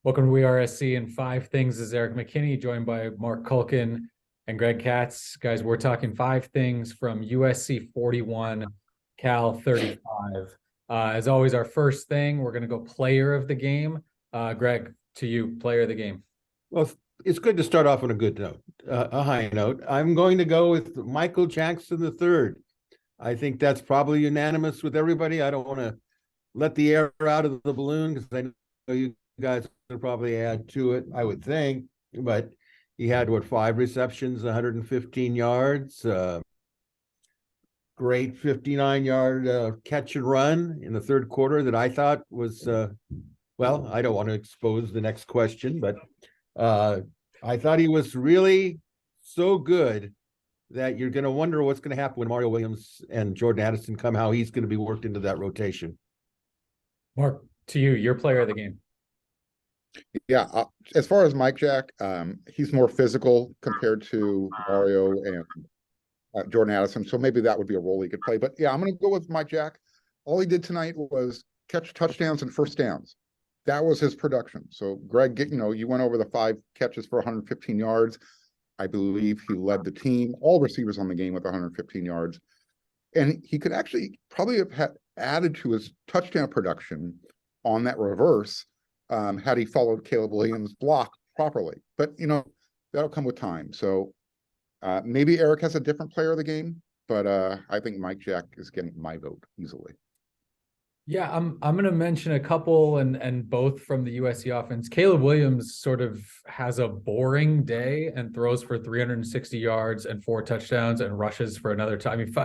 Welcome to WeAreSC and Five Things. This is Erik McKinney, joined by Marc Kulkin and Greg Katz. Guys, we're talking five things from USC 41, Cal 35. As always, our first thing, we're going to go player of the game. Greg, to you, player of the game. Well, it's good to start off on a good note, a high note. I'm going to go with Michael Jackson III. I think that's probably unanimous with everybody. I don't want to let the air out of the balloon because I know you guys will probably add to it, I would think. But he had, 5 receptions, 115 yards, great 59-yard catch and run in the third quarter that I thought was, well, I don't want to expose the next question, but I thought he was really so good that you're going to wonder what's going to happen when Mario Williams and Jordan Addison come, how he's going to be worked into that rotation. Marc, to you, your player of the game. Yeah, as far as Mike Jack, he's more physical compared to Mario and Jordan Addison, so maybe that would be a role he could play. But yeah, I'm going to go with Mike Jack. All he did tonight was catch touchdowns and first downs. That was his production. So Greg, you went over the 5 catches for 115 yards. I believe he led the team, all receivers on the game with 115 yards. And he could actually probably have added to his touchdown production on that reverse had he followed Caleb Williams' block properly. But, that'll come with time. So maybe Erik has a different player of the game, but I think Mike Jack is getting my vote easily. Yeah, I'm going to mention a couple and both from the USC offense. Caleb Williams sort of has a boring day and throws for 360 yards and 4 touchdowns and rushes for another time. I mean,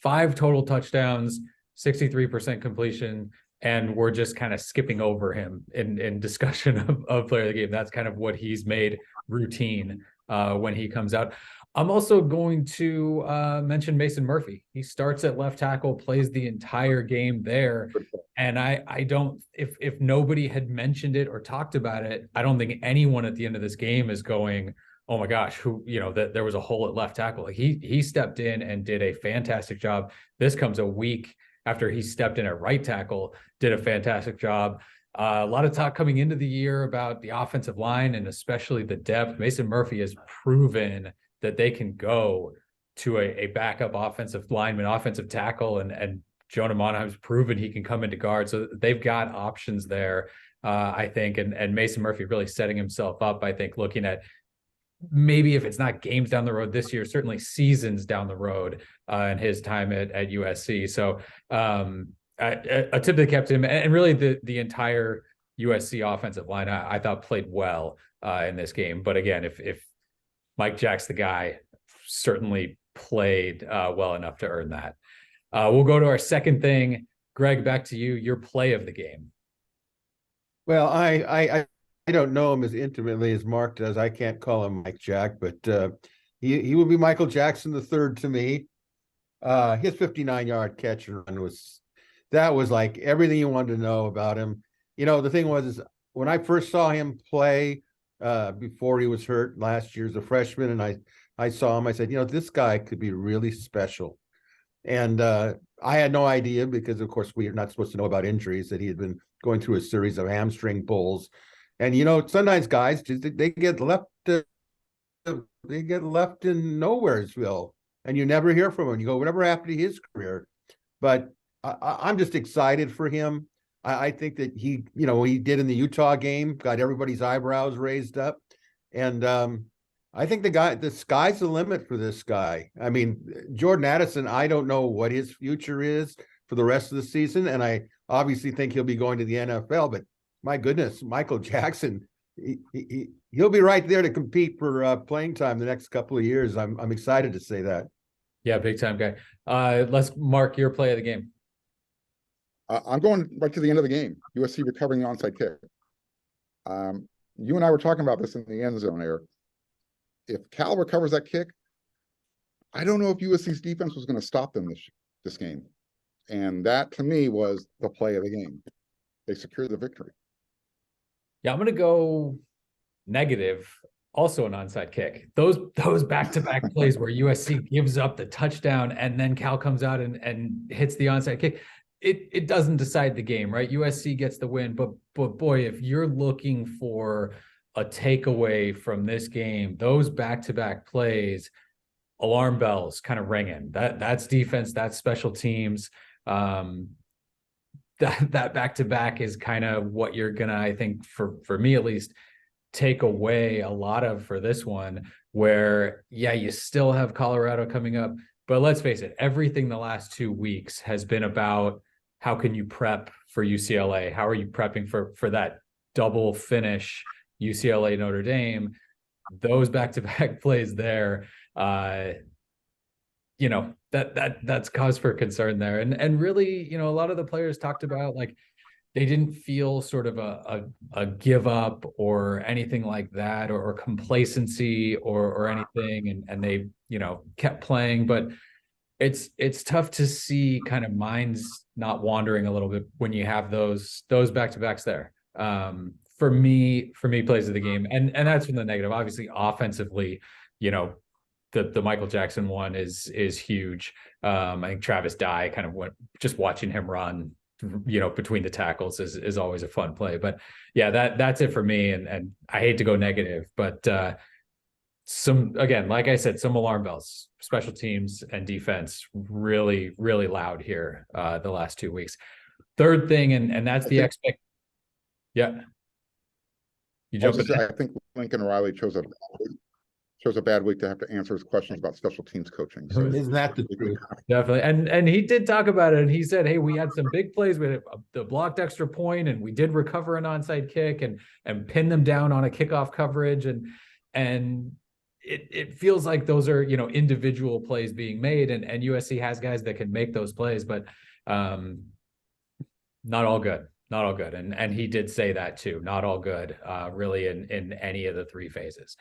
five total touchdowns, 63% completion, and we're just kind of skipping over him in discussion of player of the game. That's kind of what he's made routine when he comes out. I'm also going to mention Mason Murphy. He starts at left tackle, plays the entire game there. And I don't, if nobody had mentioned it or talked about it, I don't think anyone at the end of this game is going, oh my gosh, that there was a hole at left tackle. Like he stepped in and did a fantastic job. This comes a week after he stepped in at right tackle, did a fantastic job. A lot of talk coming into the year about the offensive line and especially the depth. Mason Murphy has proven that they can go to a backup offensive lineman, offensive tackle, and Jonah Monheim's proven he can come into guard. So they've got options there, I think, and Mason Murphy really setting himself up, I think, looking at maybe if it's not games down the road this year, certainly seasons down the road in his time at USC. So a tip that kept him, and really the entire USC offensive line, I thought played well in this game. But again, if Mike Jack's the guy, certainly played well enough to earn that. We'll go to our second thing. Greg, back to you, your play of the game. Well, I don't know him as intimately as Marc does. I can't call him Mike Jack, but he would be Michael Jackson III to me. His 59-yard catch and run was like everything you wanted to know about him. The thing was when I first saw him play before he was hurt last year as a freshman, and I saw him, I said, this guy could be really special. And I had no idea because, of course, we are not supposed to know about injuries, that he had been going through a series of hamstring pulls. And, sometimes guys, they get left in nowheresville, and you never hear from him. You go, whatever happened to his career? But I'm just excited for him. I think that he did in the Utah game, got everybody's eyebrows raised up. And I think the sky's the limit for this guy. I mean, Jordan Addison, I don't know what his future is for the rest of the season. And I obviously think he'll be going to the NFL, but my goodness, Michael Jackson, he'll be right there to compete for playing time the next couple of years. I'm excited to say that. Yeah, big time guy. Let's Marc your play of the game. I'm going right to the end of the game. USC recovering the onside kick. You and I were talking about this in the end zone there. If Cal recovers that kick, I don't know if USC's defense was going to stop them this game. And that, to me, was the play of the game. They secured the victory. Yeah, I'm going to go negative. Also an onside kick. Those back-to-back plays where USC gives up the touchdown and then Cal comes out and hits the onside kick. it doesn't decide the game, right? USC gets the win, but boy, if you're looking for a takeaway from this game, those back-to-back plays, alarm bells kind of ringing. That's defense, that's special teams. That back-to-back is kind of what you're gonna, I think, for me at least, take away a lot of for this one, where yeah, you still have Colorado coming up, but let's face it, everything the last 2 weeks has been about how can you prep for UCLA? How are you prepping for that double finish, UCLA Notre Dame? Those back-to-back plays there, you know, that's cause for concern there. And really, you know, a lot of the players talked about like they didn't feel sort of a give up or anything like that, or complacency or anything, and they, you know, kept playing. But it's tough to see kind of minds not wandering a little bit when you have those back-to-backs there. For me, plays of the game, and that's from the negative. Obviously, offensively, you know, the Michael Jackson one is huge. I think Travis Dye kind of went, just watching him run, you know, between the tackles is always a fun play. But yeah, that's it for me. And I hate to go negative, but some, again, like I said, some alarm bells, special teams and defense really, really loud here the last 2 weeks. Third thing, and that's the yeah. You jump in. I think Lincoln Riley chose a bad week to have to answer his questions about special teams coaching. So Isn't that the truth? Definitely. And he did talk about it, and he said, hey, we had some big plays. We had the blocked extra point, and we did recover an onside kick and pin them down on a kickoff coverage. And it feels like those are, you know, individual plays being made, and USC has guys that can make those plays, but not all good. Not all good. And he did say that too. Not all good, really, in any of the three phases.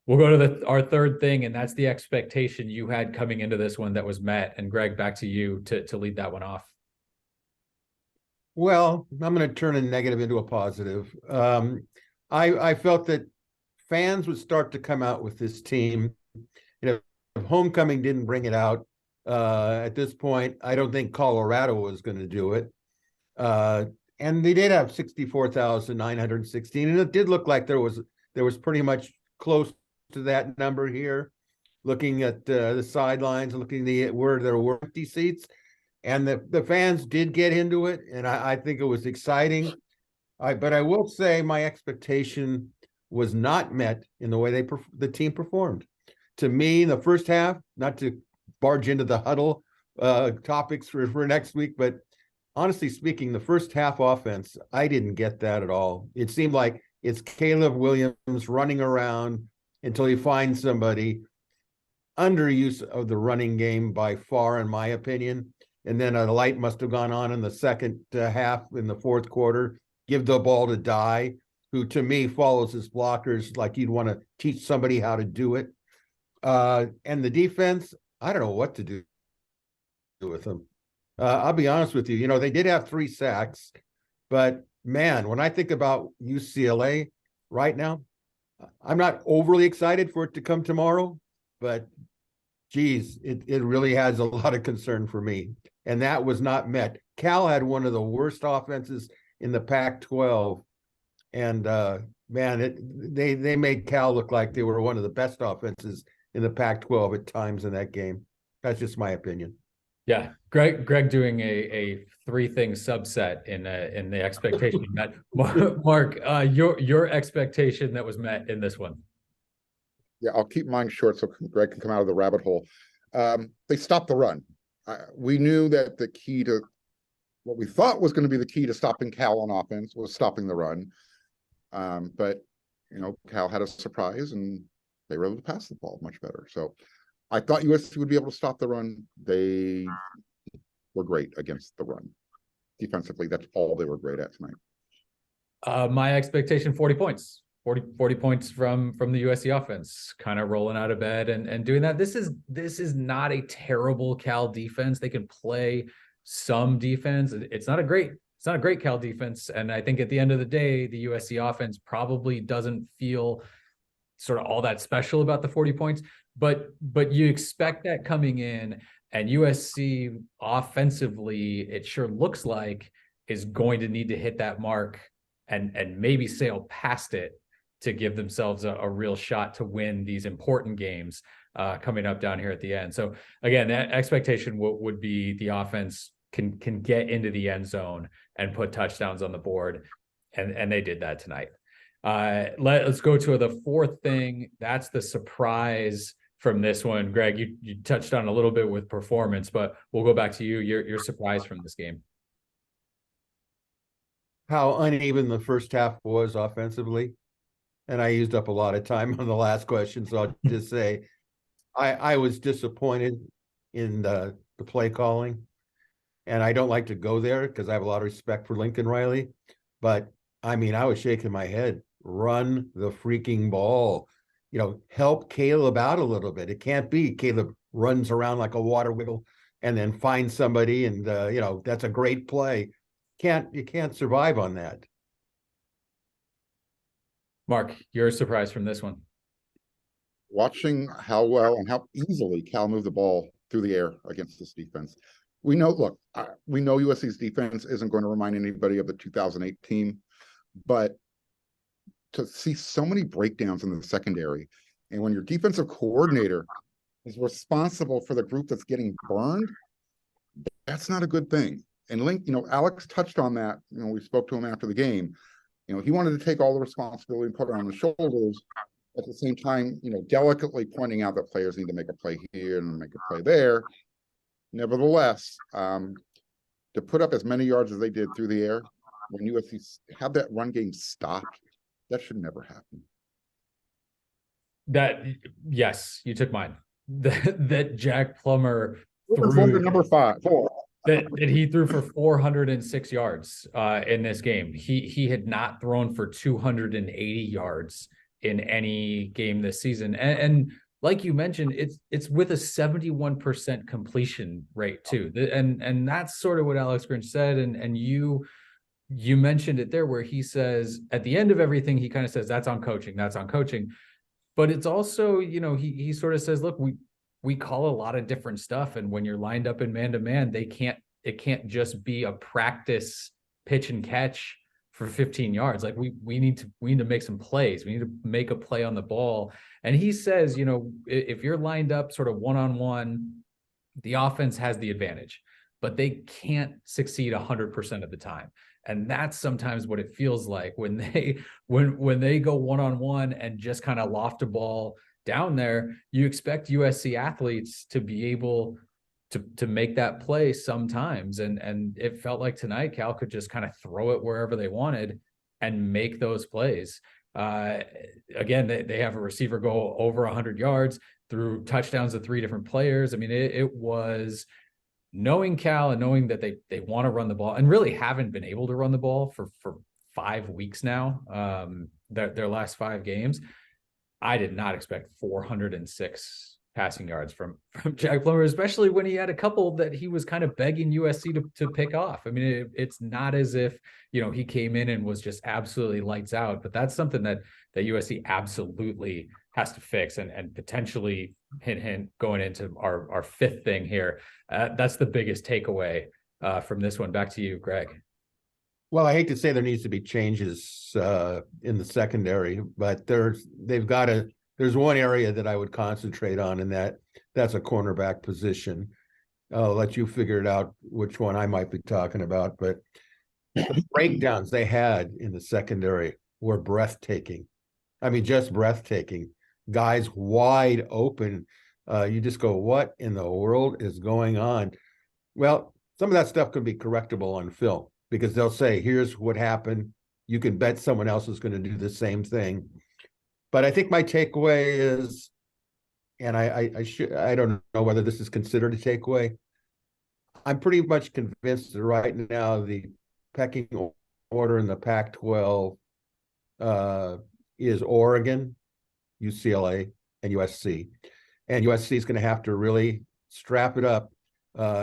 We'll go to our third thing, and that's the expectation you had coming into this one that was met. And Greg, back to you to lead that one off. Well, I'm going to turn a negative into a positive. I felt that fans would start to come out with this team. You know, if homecoming didn't bring it out at this point, I don't think Colorado was going to do it. And they did have 64,916, and it did look like there was pretty much close to that number here. Looking at the sidelines, looking at where there were empty seats, and the fans did get into it, and I think it was exciting. But I will say my expectation was not met in the way the team performed. To me, in the first half, not to barge into the huddle topics for next week, but honestly speaking, the first half offense, I didn't get that at all. It seemed like it's Caleb Williams running around until he finds somebody. Underuse of the running game by far, in my opinion. And then a light must have gone on in the second half, in the fourth quarter. Give the ball to Dye, who to me follows his blockers like you'd want to teach somebody how to do it. And the defense, I don't know what to do with them. I'll be honest with you. You know, they did have 3 sacks, but man, when I think about UCLA right now, I'm not overly excited for it to come tomorrow, but geez, it really has a lot of concern for me. And that was not met. Cal had one of the worst offenses in the Pac-12. And man, they made Cal look like they were one of the best offenses in the Pac-12 at times in that game. That's just my opinion. Yeah, Greg doing a 3-thing subset in the expectation met. Mark, your expectation that was met in this one. Yeah, I'll keep mine short so Greg can come out of the rabbit hole. They stopped the run. We knew that the key to what we thought was going to be the key to stopping Cal on offense was stopping the run. But you know, Cal had a surprise and they were able to pass the ball much better. So I thought USC would be able to stop the run. They were great against the run. Defensively, that's all they were great at tonight. My expectation, 40 points. 40 points from the USC offense, kind of rolling out of bed and doing that. This is not a terrible Cal defense. They can play some defense. It's not a great Cal defense. And I think at the end of the day, the USC offense probably doesn't feel sort of all that special about the 40 points. But you expect that coming in, And USC offensively, it sure looks like, is going to need to hit that mark and maybe sail past it to give themselves a real shot to win these important games coming up down here at the end. So again, that expectation would be the offense can get into the end zone and put touchdowns on the board. And they did that tonight. Let's go to the fourth thing. That's the surprise from this one. Greg, you touched on a little bit with performance, but we'll go back to you. Your surprise from this game. How uneven the first half was offensively. And I used up a lot of time on the last question, so I'll just say I was disappointed in the play calling. And I don't like to go there because I have a lot of respect for Lincoln Riley. But I mean, I was shaking my head. Run the freaking ball. You know, help Caleb out a little bit. It can't be Caleb runs around like a water wiggle and then finds somebody and you know, that's a great play. You can't survive on that. Mark, your surprise from this one. Watching how well and how easily Cal moved the ball through the air against this defense. We know, look, we know USC's defense isn't going to remind anybody of the 2008 team, but to see so many breakdowns in the secondary, and when your defensive coordinator is responsible for the group that's getting burned, that's not a good thing. And Alex touched on that. We spoke to him after the game. He wanted to take all the responsibility and put it on his shoulders. At the same time, delicately pointing out that players need to make a play here and make a play there. Nevertheless, to put up as many yards as they did through the air, when USC had that run game stopped, that should never happen. Yes, you took mine. That Jack Plummer threw number 4. That he threw for 406 yards in this game. He had not thrown for 280 yards in any game this season. And like you mentioned, it's with a 71% completion rate too. And that's sort of what Alex Grinch said. And you mentioned it there, where he says at the end of everything, he kind of says, that's on coaching. But it's also, he sort of says, look, we call a lot of different stuff. And when you're lined up in man-to-man, it can't just be a practice pitch and catch for 15 yards. Like we need to make some plays. We need to make a play on the ball. And he says, if you're lined up sort of one-on-one, the offense has the advantage, but they can't succeed 100% of the time. And that's sometimes what it feels like when they go one-on-one and just kind of loft a ball down there. You expect USC athletes to be able to make that play sometimes. And it felt like tonight Cal could just kind of throw it wherever they wanted and make those plays. Again, they have a receiver go over 100 yards through touchdowns to 3 different players. I mean, it was knowing Cal and knowing that they want to run the ball and really haven't been able to run the ball for 5 weeks now, their last 5 games. I did not expect 406 passing yards from Jack Plummer, especially when he had a couple that he was kind of begging USC to pick off. I mean, it's not as if, he came in and was just absolutely lights out, but that's something that USC absolutely has to fix and potentially hint going into our 5th thing here. That's the biggest takeaway from this one. Back to you, Greg. Well, I hate to say there needs to be changes in the secondary, but there's one area that I would concentrate on, and that's a cornerback position. I'll let you figure it out which one I might be talking about, but the breakdowns they had in the secondary were breathtaking. I mean, just breathtaking. Guys wide open. You just go, what in the world is going on? Well, some of that stuff could be correctable on film because they'll say, here's what happened. You can bet someone else is going to do the same thing. But I think my takeaway is, and I don't know whether this is considered a takeaway. I'm pretty much convinced that right now the pecking order in the Pac-12 is Oregon, UCLA, and USC. And USC is going to have to really strap it up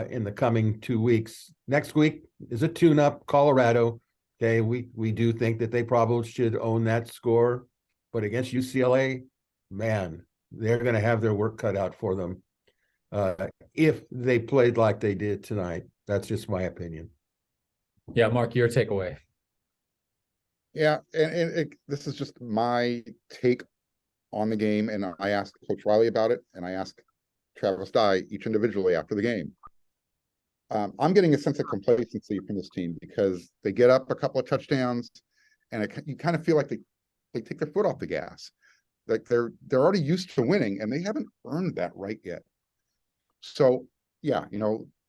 in the coming 2 weeks. Next week is a tune-up, Colorado. Okay, we do think that they probably should own that score. But against UCLA, man, they're going to have their work cut out for them. if they played like they did tonight. That's just my opinion. Yeah, Mark, your takeaway. Yeah, and this is just my take on the game, and I asked Coach Riley about it, and I asked Travis Dye each individually after the game. I'm getting a sense of complacency from this team because they get up a couple of touchdowns, and you kind of feel like they take their foot off the gas. Like they're already used to winning, and they haven't earned that right yet. So yeah,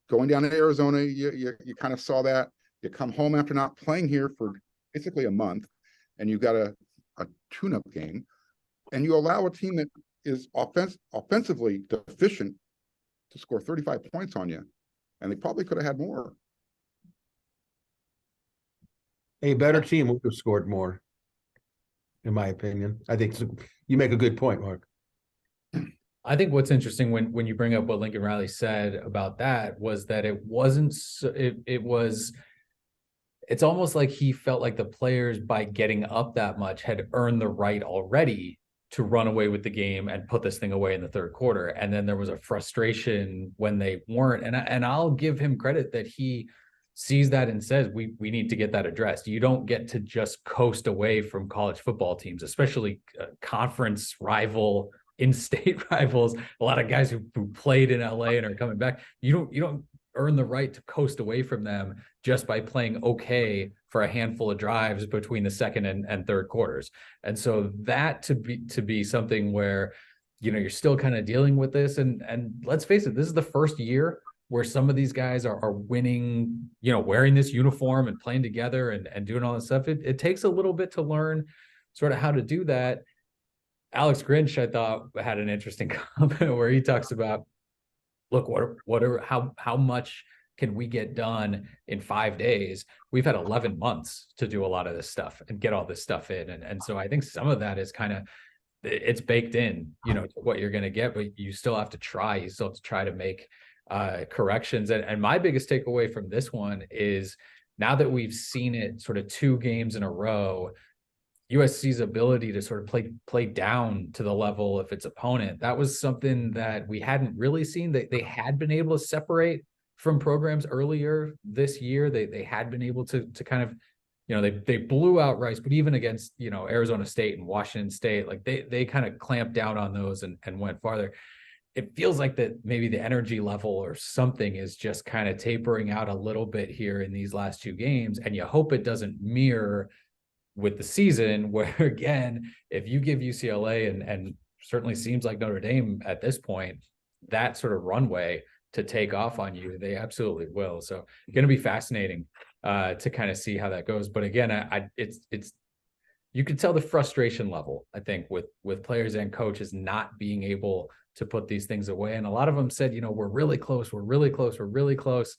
going down to Arizona, you kind of saw that. You come home after not playing here for basically a month, and you got a tune-up game, and you allow a team that is offensively deficient to score 35 points on you, and they probably could have had more. A better team would have scored more, in my opinion. I think you make a good point, Mark. I think what's interesting when you bring up what Lincoln Riley said about that was that it wasn't it's almost like he felt like the players, by getting up that much, had earned the right already to run away with the game and put this thing away in the third quarter. And then there was a frustration when they weren't. And I'll give him credit that he sees that and says, we need to get that addressed. You don't get to just coast away from college football teams, especially conference rival, in-state rivals. A lot of guys who played in LA and are coming back. You don't earn the right to coast away from them just by playing okay for a handful of drives between the second and third quarters. And so that to be something where, you're still kind of dealing with this. And let's face it, this is the first year where some of these guys are winning, wearing this uniform and playing together and doing all this stuff. It takes a little bit to learn sort of how to do that. Alex Grinch, I thought, had an interesting comment where he talks about, look, how much can we get done in 5 days? We've had 11 months to do a lot of this stuff and get all this stuff in. And so I think some of that is kind of, it's baked in, to what you're going to get, but you still have to try. You still have to try to make corrections. And my biggest takeaway from this one is, now that we've seen it sort of 2 games in a row, USC's ability to sort of play down to the level of its opponent, that was something that we hadn't really seen. They had been able to separate from programs earlier this year. They had been able to kind of, they blew out Rice, but even against, Arizona State and Washington State, like they kind of clamped down on those and went farther. It feels like that maybe the energy level or something is just kind of tapering out a little bit here in these last 2 games. And you hope it doesn't mirror with the season, where again, if you give UCLA and certainly seems like Notre Dame at this point, that sort of runway to take off on you, they absolutely will. So going to be fascinating to kind of see how that goes. But again, it's you can tell the frustration level, I think, with players and coaches not being able to put these things away. And a lot of them said, we're really close, we're really close, we're really close.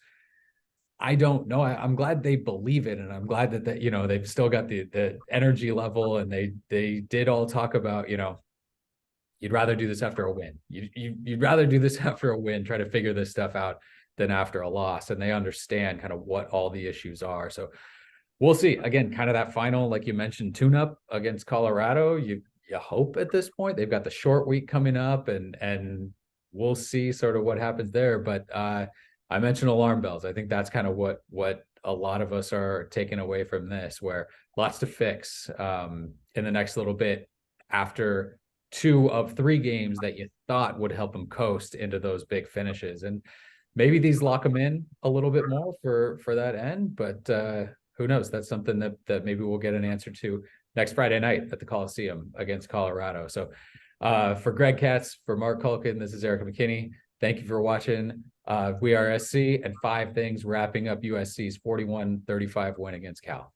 I don't know. I'm glad they believe it, and I'm glad that they've still got the energy level, and they did all talk about, you'd rather do this after a win. You'd rather do this after a win, try to figure this stuff out, than after a loss, and they understand kind of what all the issues are. So we'll see. Again, kind of that final, like you mentioned, tune-up against Colorado. You hope at this point. They've got the short week coming up, and we'll see sort of what happens there. But I mentioned alarm bells. I think that's kind of what a lot of us are taking away from this, where lots to fix in the next little bit after 2 of 3 games that you thought would help them coast into those big finishes. And maybe these lock them in a little bit more for that end, but who knows? That's something that maybe we'll get an answer to next Friday night at the Coliseum against Colorado. So for Greg Katz, for Marc Kulkin, this is Erik McKinney. Thank you for watching WeAreSC and 5 things wrapping up USC's 41-35 win against Cal.